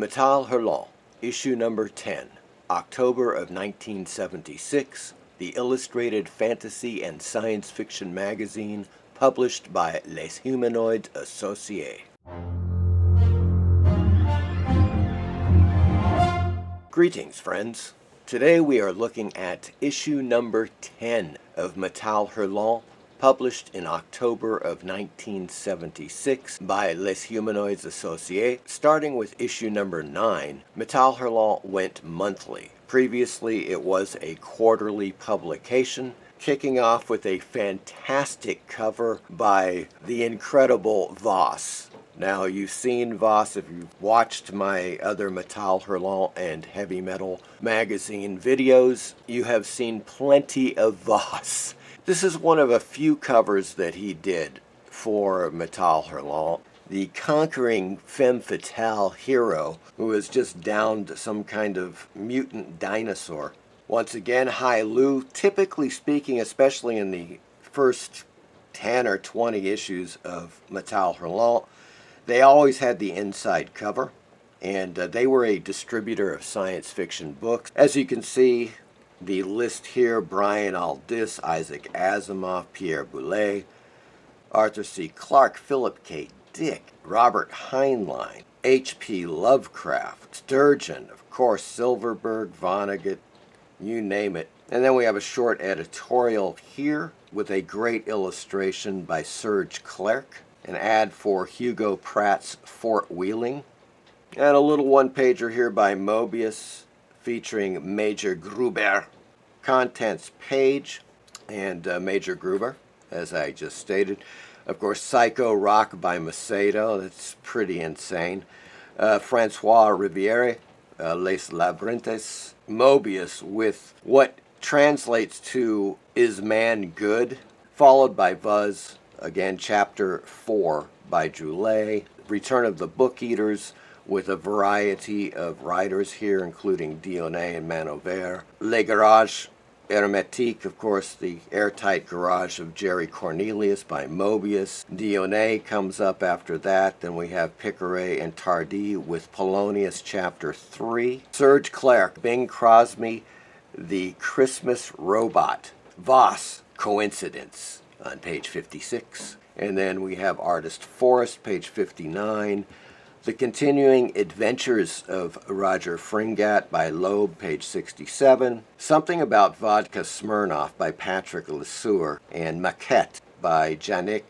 Metal Hurlant, issue number 10, October of 1976, the illustrated fantasy and science fiction magazine published by Les Humanoides Associes. Greetings, friends. Today we are looking at issue number 10 of Metal Hurlant, published in October of 1976 by Les Humanoides Associes. Starting with issue number 9, Metal Hurlant went monthly. Previously it was a quarterly publication, kicking off with a fantastic cover by the incredible VOSS. Now, you've seen VOSS if you've watched my other Metal Hurlant and Heavy Metal magazine videos. You have seen plenty of VOSS. This is one of a few covers that he did for Metal Hurlant. The conquering femme fatale hero who has just downed some kind of mutant dinosaur. Once again, Hai-Lu, typically speaking, especially in the first 10 or 20 issues of Metal Hurlant, they always had the inside cover, and they were a distributor of science fiction books. As you can see, the list here: Brian Aldiss, Isaac Asimov, Pierre Boulet, Arthur C. Clarke, Philip K. Dick, Robert Heinlein, H.P. Lovecraft, Sturgeon, of course, Silverberg, Vonnegut, you name it. And then we have a short editorial here with a great illustration by Serge Clerc, an ad for Hugo Pratt's Fort Wheeling, and a little one-pager here by Moebius featuring Major Gruber. Contents page and Major Gruber, as I just stated. Of course, Psycho Rock by Macedo. That's pretty insane. Francois Riviere, Les Labyrinthes. Moebius with what translates to Is Man Good? Followed by VOSS, again, Chapter 4 by Druillet. Return of the Book Eaters, with a variety of writers here, including Dionne and Manœuvre. Les Garages Hermétiques, of course, the airtight garage of Jerry Cornelius by Moebius. Dionne comes up after that. Then we have Picaret and Tardi with Polonius Chapter 3. Serge Clerc, Bing Crosby, The Christmas Robot. VOSS, Coincidence, on page 56. And then we have Artist Forrest, page 59. The Continuing Adventures of Roger Fringat by Loeb, page 67. Something About Vodka Smirnoff by Patrick Lesueur. And Maquette by Yannick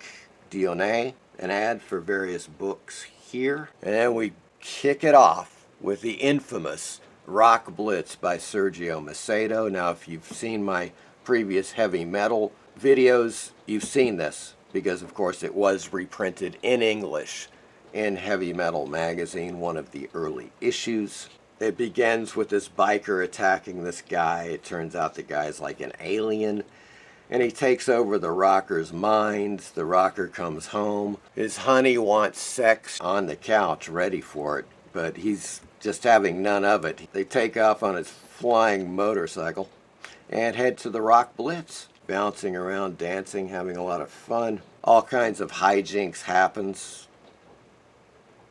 Dionne. An ad for various books here. And then we kick it off with the infamous Rock Blitz by Sergio Macedo. Now, if you've seen my previous heavy metal videos, you've seen this, because of course it was reprinted in English in Heavy Metal magazine, one of the early issues. It begins with this biker attacking this guy. It turns out the guy's like an alien, and he takes over the rocker's minds. The rocker comes home. His honey wants sex on the couch, ready for it, but he's just having none of it. They take off on his flying motorcycle and head to the Rock Blitz, bouncing around, dancing, having a lot of fun. All kinds of hijinks happens.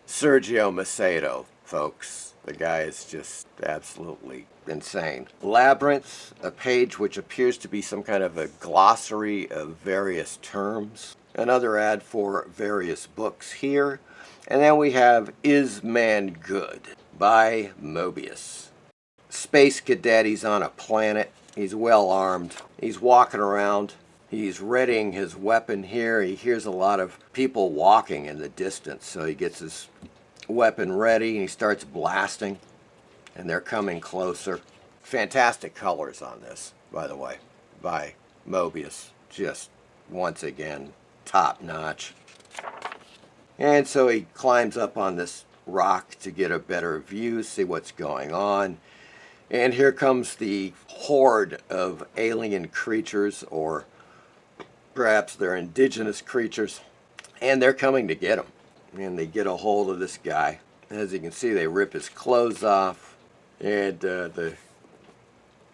Sergio Macedo, folks. The guy is just absolutely insane. Labyrinth, a page which appears to be some kind of a glossary of various terms. Another ad for various books here. And then we have Is Man Good by Moebius. Space cadet, he's on a planet. He's well armed. He's walking around. He's readying his weapon here. He hears a lot of people walking in the distance, so he gets his weapon ready and he starts blasting, and they're coming closer. Fantastic colors on this, by the way, by Moebius. Just, once again, top notch. And so he climbs up on this rock to get a better view, see what's going on. And here comes the horde of alien creatures, or perhaps they're indigenous creatures, and they're coming to get him. And they get a hold of this guy. As you can see, they rip his clothes off, and the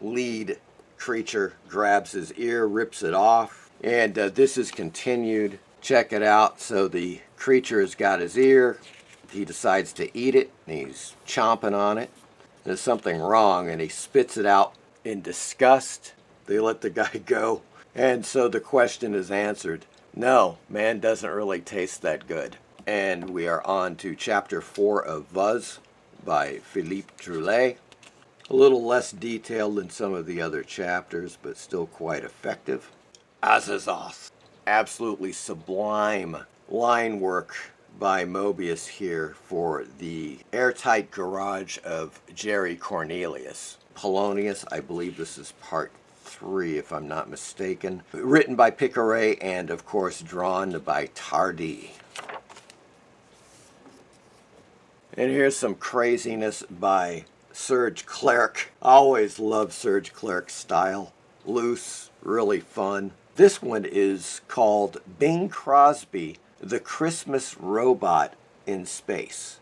lead creature grabs his ear, rips it off, and this is continued. Check it out. So the creature has got his ear, He decides to eat it, and he's chomping on it. There's something wrong, and he spits it out in disgust. They let the guy go. And so the question is answered. No, man doesn't really taste that good. And we are on to chapter 4 of VOSS by Philippe Druillet. A little less detailed than some of the other chapters, but still quite effective. Associes. Absolutely sublime line work by Moebius here for the airtight garage of Jerry Cornelius. Polonius, I believe this is part 3 if I'm not mistaken. Written by Picaret and of course drawn by Tardi. And here's some craziness by Serge Clerc. Always loved Serge Clerc's style. Loose, really fun. This one is called Bing Crosby, the Christmas Robot in Space.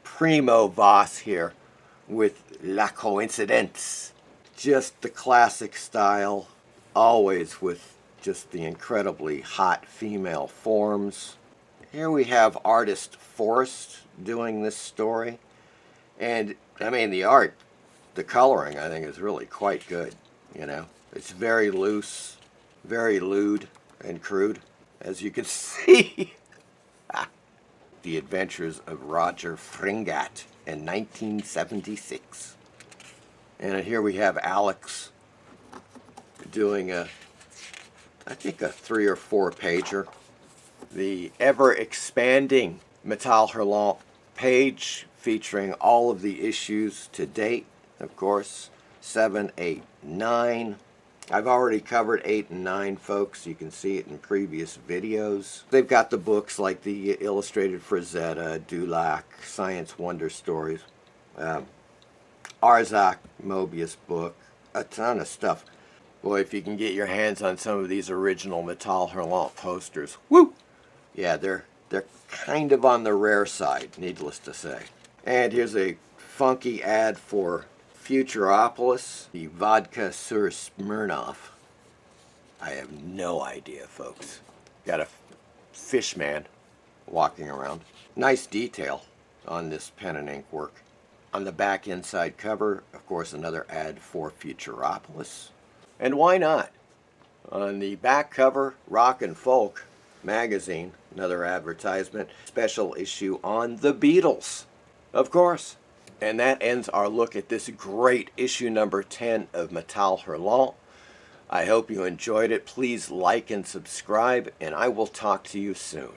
Primo VOSS here with La Coincidence. Just the classic style, always with just the incredibly hot female forms. Here we have artist Forrest doing this story. And, I mean, the art, the coloring, I think, is really quite good, you know. It's very loose, very lewd and crude, as you can see. The Adventures of Roger Fringat in 1976. And here we have Alex doing I think a 3 or 4 pager. The ever-expanding Metal Hurlant page featuring all of the issues to date, of course, 7, 8, 9. I've already covered 8 and 9, folks. You can see it in previous videos. They've got the books like the Illustrated Frazetta, Dulac, Science Wonder Stories, Arzak Moebius book, a ton of stuff. Boy, if you can get your hands on some of these original Metal Hurlant posters, woo! Yeah, they're kind of on the rare side, needless to say. And here's a funky ad for Futuropolis, the vodka sur Smirnoff. I have no idea, folks. Got a fish man walking around. Nice detail on this pen and ink work. On the back inside cover, of course, another ad for Futuropolis. And why not? On the back cover, Rock and Folk magazine, another advertisement, special issue on the Beatles, of course. And that ends our look at this great issue number 10 of Metal Hurlant. I hope you enjoyed it. Please like and subscribe, and I will talk to you soon.